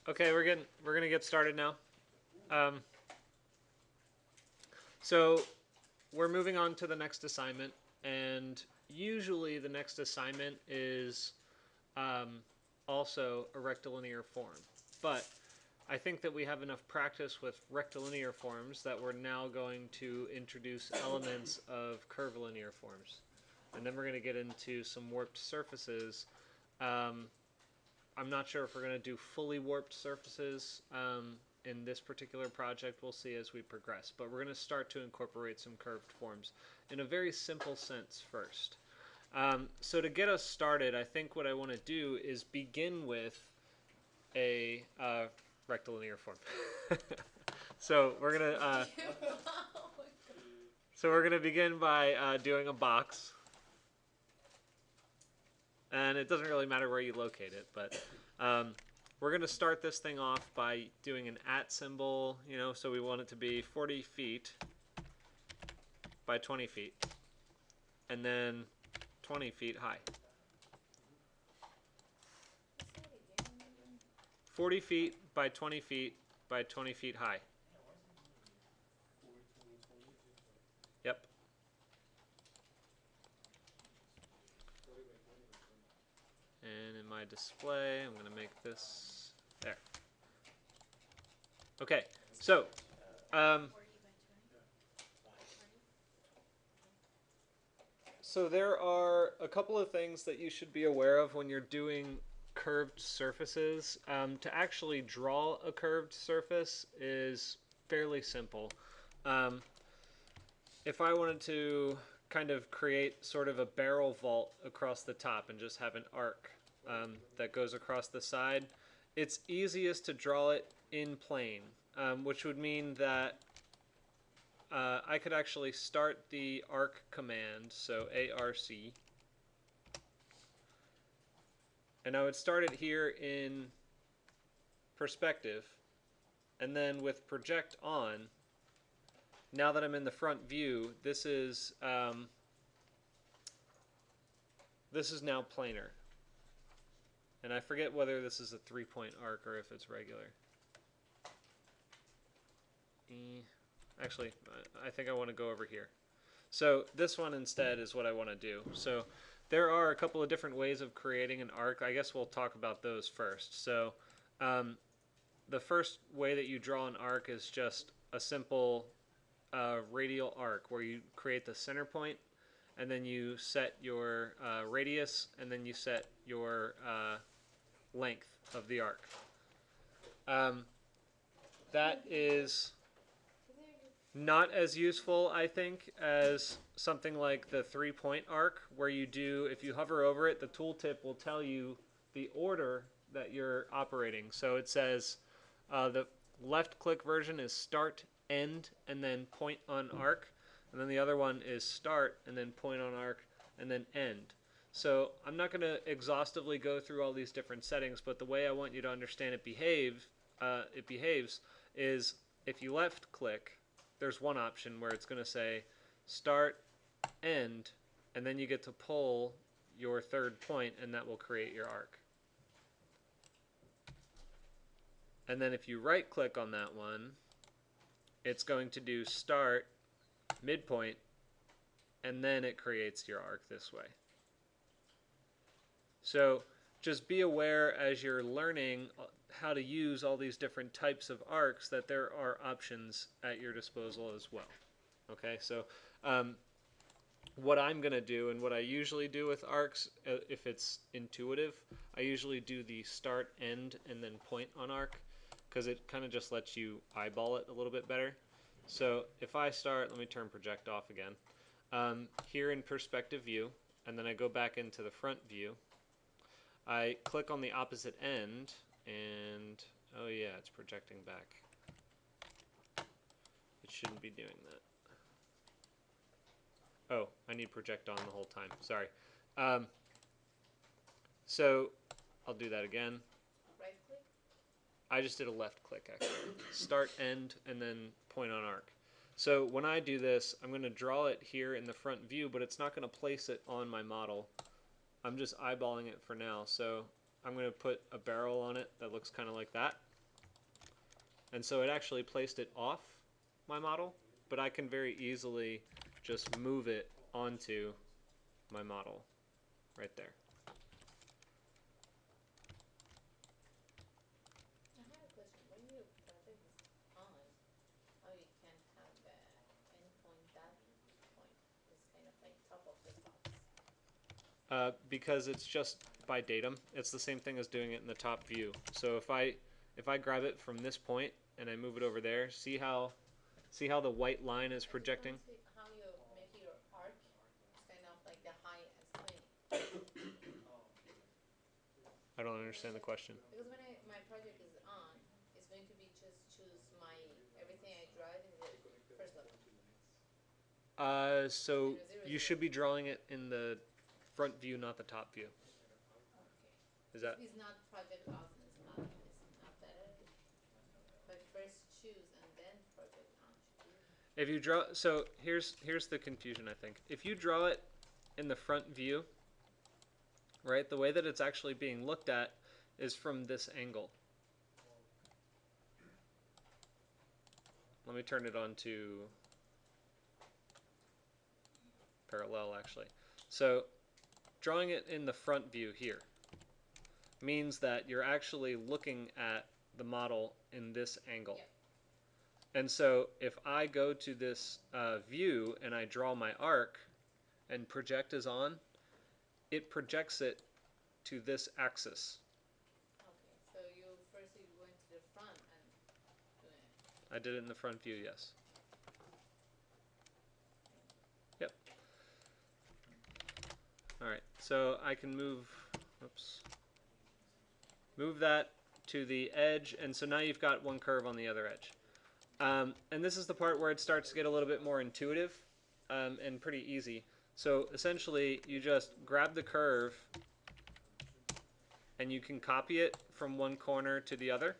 Okay, we're gonna get started now. Um, so we're moving on to the next assignment, and usually the next assignment is um, also a rectilinear form. But I think that we have enough practice with rectilinear forms that we're now going to introduce elements of curvilinear forms, and then we're going to get into some warped surfaces. Um, I'm not sure if we're going to do fully warped surfaces in this particular project. We'll see as we progress. But we're going to start to incorporate some curved forms in a very simple sense first. So to get us started, I think what I want to do is begin with a rectilinear form. so we're gonna begin by doing a box. And it doesn't really matter where you locate it, but we're going to start this thing off by doing an at symbol, so we want it to be 40 feet by 20 feet, and then 20 feet high. 40 feet by 20 feet by 20 feet high. Yep. And in my display, I'm going to make this there. Okay, so so there are a couple of things that you should be aware of when you're doing curved surfaces. To actually draw a curved surface is fairly simple. If I wanted to kind of create sort of a barrel vault across the top and just have an arc that goes across the side, it's easiest to draw it in plane, which would mean that I could actually start the arc command, so ARC, and I would start it here in perspective, and then with project on, now that I'm in the front view, this is now planar. And I forget whether this is a 3-point arc or if it's regular. Actually, I think I want to go over here. So this one instead is what I want to do. So there are a couple of different ways of creating an arc. I guess we'll talk about those first. So the first way that you draw an arc is just a simple radial arc where you create the center point, and then you set your radius, and then you set your length of the arc. That is not as useful, I think, as something like the 3-point arc, where you do, if you hover over it, the tooltip will tell you the order that you're operating. So it says the left click version is start, end, and then point on arc. And then the other one is start, and then point on arc, and then end. So I'm not going to exhaustively go through all these different settings, but the way I want you to understand it behaves is if you left click, there's one option where it's going to say start, end, and then you get to pull your third point, and that will create your arc. And then if you right click on that one, it's going to do start, midpoint, and then it creates your arc this way. So just be aware as you're learning how to use all these different types of arcs that there are options at your disposal as well. Okay, so what I'm going to do, and what I usually do with arcs, if it's intuitive, I usually do the start, end, and then point on arc, because it kind of just lets you eyeball it a little bit better. So if I start, let me turn project off again, here in perspective view, and then I go back into the front view, I click on the opposite end, and oh yeah, it's projecting back. It shouldn't be doing that. Oh, I need project on the whole time. Sorry. So I'll do that again. Right click? I just did a left click actually. Start, end, and then point on arc. So when I do this, I'm going to draw it here in the front view, but it's not going to place it on my model. I'm just eyeballing it for now. So I'm going to put a barrel on it that looks kind of like that. And so it actually placed it off my model, but I can very easily just move it onto my model right there. I have a question. When your project is on, how you can have the endpoint, that point is kind of like top of the box? Because it's just by datum. It's the same thing as doing it in the top view. So if I grab it from this point and I move it over there, see how the white line is projecting? I just want to see how you make your arc. It's kind of like the high as 20. I don't understand the question. Because when my project is on, it's going to be just choose my everything I draw it in the first level. So 0, 0, you 0. should be drawing it in the front view, not the top view. Okay. Is that? It's not project off and it's not better. But first choose and then project on should be. If you draw, so here's the confusion. I think if you draw it in the front view, right, the way that it's actually being looked at is from this angle. Let me turn it on to parallel actually. So drawing it in the front view here means that you're actually looking at the model in this angle. Yep. And so if I go to this view and I draw my arc and project is on, it projects it to this axis. Okay. So you first you went to the front and doing it. I did it in the front view, yes. Yep. All right, so I can move, oops, move that to the edge, and so now you've got one curve on the other edge. And this is the part where it starts to get a little bit more intuitive and pretty easy. So essentially, you just grab the curve and you can copy it from one corner to the other.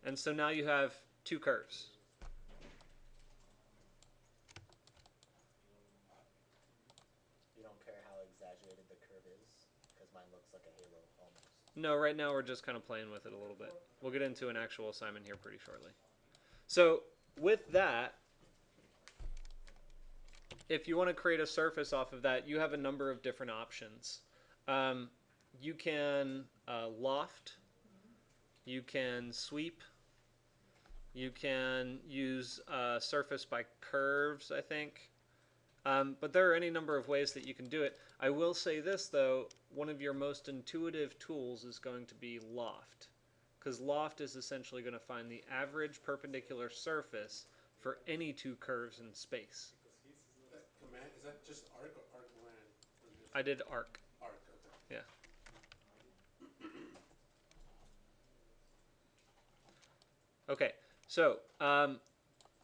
And so now you have two curves. You don't care how exaggerated the curve is? Because mine looks like a halo almost. No, right now we're just kind of playing with it a little bit. We'll get into an actual assignment here pretty shortly. So with that, if you want to create a surface off of that, you have a number of different options. You can loft, you can sweep, you can use surface by curves, I think. But there are any number of ways that you can do it. I will say this, though, one of your most intuitive tools is going to be loft, because loft is essentially going to find the average perpendicular surface for any two curves in space. That command, is that just arc or arc land? I did arc. Arc, okay. Yeah. Okay, so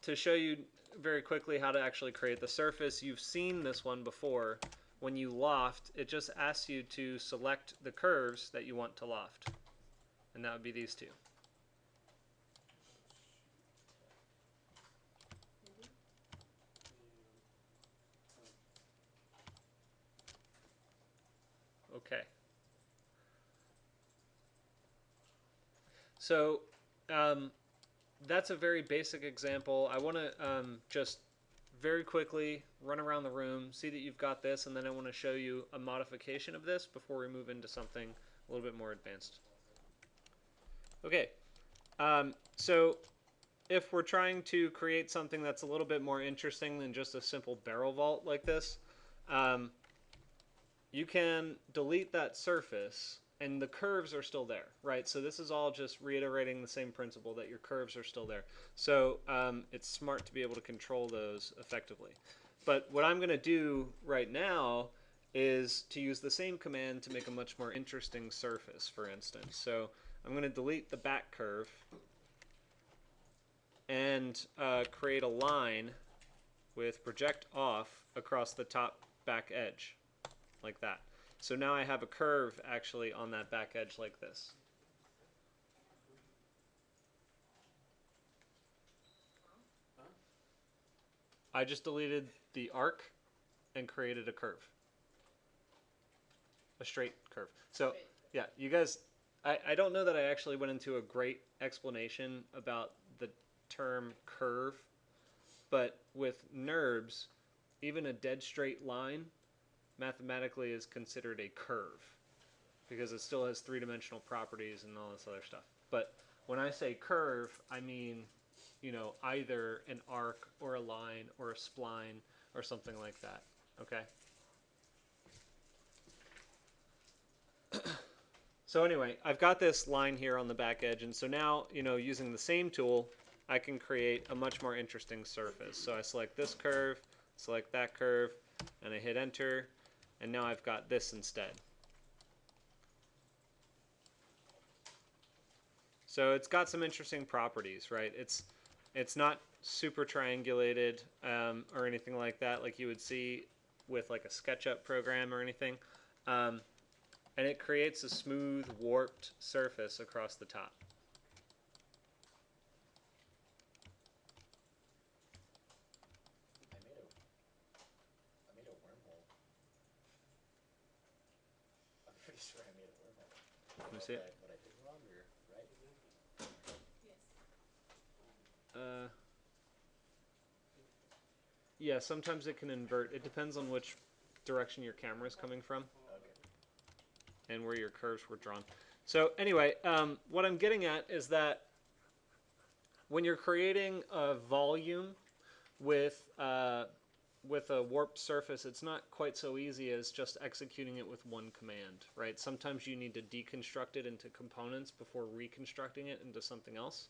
to show you very quickly how to actually create the surface, you've seen this one before. When you loft, it just asks you to select the curves that you want to loft. And that would be these two. Okay. So that's a very basic example. I want to just very quickly run around the room, see that you've got this, and then I want to show you a modification of this before we move into something a little bit more advanced. Okay, so if we're trying to create something that's a little bit more interesting than just a simple barrel vault like this, you can delete that surface and the curves are still there, right? So this is all just reiterating the same principle that your curves are still there. So it's smart to be able to control those effectively. But what I'm going to do right now is to use the same command to make a much more interesting surface, for instance. So I'm going to delete the back curve and create a line with project off across the top back edge, like that. So now I have a curve actually on that back edge like this. I just deleted the arc and created a curve. A straight curve. So yeah, you guys I don't know that I actually went into a great explanation about the term curve, but with NURBS, even a dead straight line mathematically is considered a curve because it still has three-dimensional properties and all this other stuff. But when I say curve, I mean, you know, either an arc or a line or a spline or something like that. Okay? So anyway, I've got this line here on the back edge, and so now, you know, using the same tool, I can create a much more interesting surface. So I select this curve, select that curve, and I hit enter, and now I've got this instead. So it's got some interesting properties, right? It's not super triangulated or anything like that, like you would see with like a SketchUp program or anything. And it creates a smooth, warped surface across the top. I made a wormhole. I'm pretty sure I made a wormhole. Let me see it. What I did wrong, or right? Yes. Yeah, sometimes it can invert. It depends on which direction your camera is coming from. Okay. And where your curves were drawn. So anyway, what I'm getting at is that when you're creating a volume with a warped surface, it's not quite so easy as just executing it with one command, right? Sometimes you need to deconstruct it into components before reconstructing it into something else.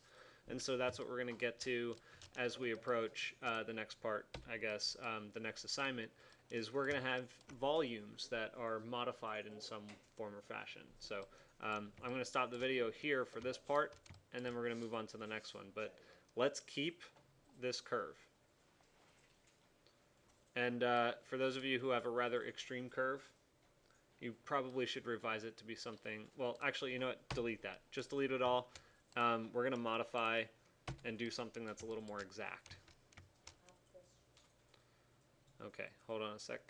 And so that's what we're going to get to as we approach the next part, I guess. The next assignment is we're going to have volumes that are modified in some form or fashion. So I'm going to stop the video here for this part, and then we're going to move on to the next one. But let's keep this curve. And for those of you who have a rather extreme curve, you probably should revise it to be something. Well, actually, you know what? Delete that. Just delete it all. We're going to modify and do something that's a little more exact. Okay, hold on a sec.